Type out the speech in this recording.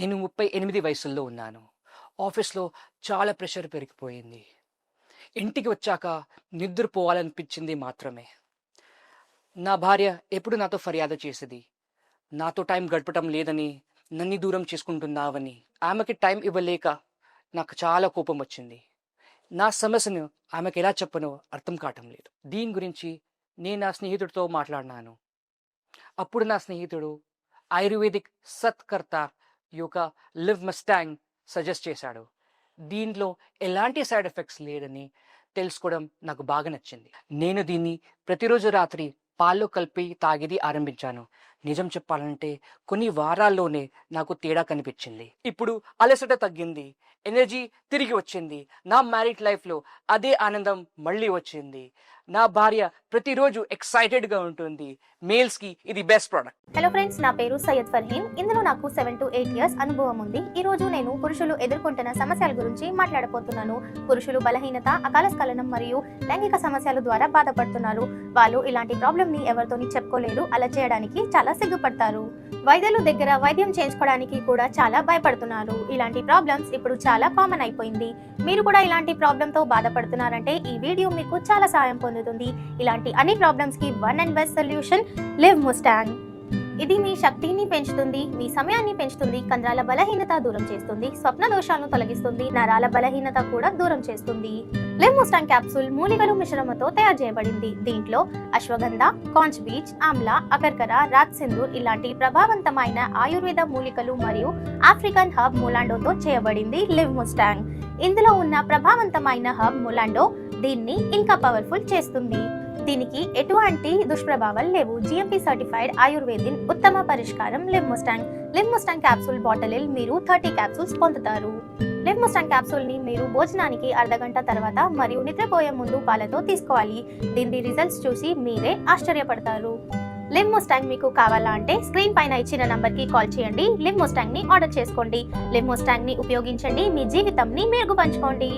నేను 38 వయసుల్లో ఉన్నాను. ఆఫీస్‌లో చాలా ప్రెషర్ పెరిగిపోయింది. ఇంటికి వచ్చాక నిద్రపోవాలనిపించింది మాత్రమే. నా భార్య ఎప్పుడు నాతో ఫర్యాదు చేసేది. నాతో టైం గడపటం లేదని, నన్ను దూరం చేసుకుంటున్నావని. ఆమెకి టైం ఇవ్వలేక నాకు చాలా కోపం వచ్చింది. నా సమస్యను ఆమెకెలా చెప్పనో అర్థం కావటం లేదు. దీని గురించి నేను నా స్నేహితుడితో మాట్లాడినాను. అప్పుడు నా స్నేహితుడు ఆయుర్వేదిక్ సత్కర్త యొక్క లివ్ మస్టాంగ్ సజెస్ట్ చేశాడు. దీంట్లో ఎలాంటి సైడ్ ఎఫెక్ట్స్ లేదని తెలుసుకోవడం నాకు బాగా నచ్చింది. నేను దీన్ని ప్రతిరోజు రాత్రి పాల్లో కలిపి తాగేది ఆరంభించాను. నిజం చెప్పాలంటే కొన్ని వారాల్లోనే నాకు తేడా కనిపించింది. ఇప్పుడు అలసట తగ్గింది, ఎనర్జీ తిరిగి వచ్చింది. నా మ్యారీడ్ లైఫ్లో అదే ఆనందం మళ్ళీ వచ్చింది. నా భార్య ప్రతిరోజు ఎక్సైటెడ్గా ఉంటుంది. మేల్స్కి ఇది బెస్ట్ ప్రోడక్ట్. హలో ఫ్రెండ్స్, నా పేరు సయ్యద్ ఫర్హీన్. ఇందులో నాకు 7 to 8 ఇయర్స్ అనుభవం ఉంది. ఈ రోజు నేను పురుషులు ఎదుర్కొంటున్న సమస్యల గురించి మాట్లాడబోతున్నాను. పురుషులు బలహీనత, అకాల స్ఖలనం మరియు లైంగిక సమస్యల ద్వారా బాధపడుతున్నారు. వాళ్ళు ఇలాంటి ప్రాబ్లమ్ ని ఎవరితోని చెప్పుకోలేరు. అలా చేయడానికి చాలా సిగ్గుపడతారు. వైద్యుల దగ్గర వైద్యం చేయించుకోవడానికి కూడా చాలా భయపడుతున్నారు. ఇలాంటి ప్రాబ్లమ్స్ ఇప్పుడు చాలా కామన్ అయిపోయింది. మీరు కూడా ఇలాంటి ప్రాబ్లంతో బాధపడుతున్నారంటే ఈ వీడియో మీకు చాలా సహాయం పొందుతుంది. ఇలాంటి అన్ని ప్రాబ్లమ్స్ కి one and best solution live Mustang. ఇది మీ శక్తిని పెంచుతుంది, మీ సమయాన్ని పెంచుతుంది, కండరాల బలహీనత దూరం చేస్తుంది, స్వప్న దోషాలను తొలగిస్తుంది, నరాల బలహీనత కూడా దూరం చేస్తుంది. లివ్ ముస్టాంగ్ క్యాప్సూల్ మూలికలు మిశ్రమంతో తయారు చేయబడింది. దీంట్లో అశ్వగంధ, కాంచ్ బీచ్, ఆమ్లా, అకర్కర, రాత్ సింధూర్ ఇలాంటి ప్రభావవంతమైన ఆయుర్వేద మూలికలు మరియు ఆఫ్రికన్ హర్బ్ మొలాండోతో చేయబడింది లివ్ ముస్టాంగ్. ఇందులో ఉన్న ప్రభావవంతమైన హర్బ్ మొలాండో దీన్ని ఇంకా పవర్ఫుల్ చేస్తుంది. దీనికి ఎటువంటి దుష్ప్రభావాలు లేవు. జిఎంపి సర్టిఫైడ్ ఆయుర్వేదిన్ ఉత్తమ పరిష్కారం live Mustang. Live Mustang capsule bottle మీరు 30 క్యాప్సూల్స్ పొందుతారు. లివ్ ముస్టాంగ్ క్యాప్సూల్ ని మీరు భోజనానికి అర్ధగంట తర్వాత మరియు నిద్రపోయే ముందు పాలతో తీసుకోవాలి. దీని రిజల్ట్స్ చూసి మీరే ఆశ్చర్యపడతారు. లివ్ ముస్టాంగ్ మీకు కావాలా అంటే స్క్రీన్ పైన ఇచ్చిన నంబర్ కి కాల్ చేయండి. లివ్ ముస్టాంగ్ ని ఆర్డర్ చేసుకోండి. లివ్ ముస్టాంగ్ ని ఉపయోగించండి. మీ జీవితం ని మెరుగుపంచుకోండి.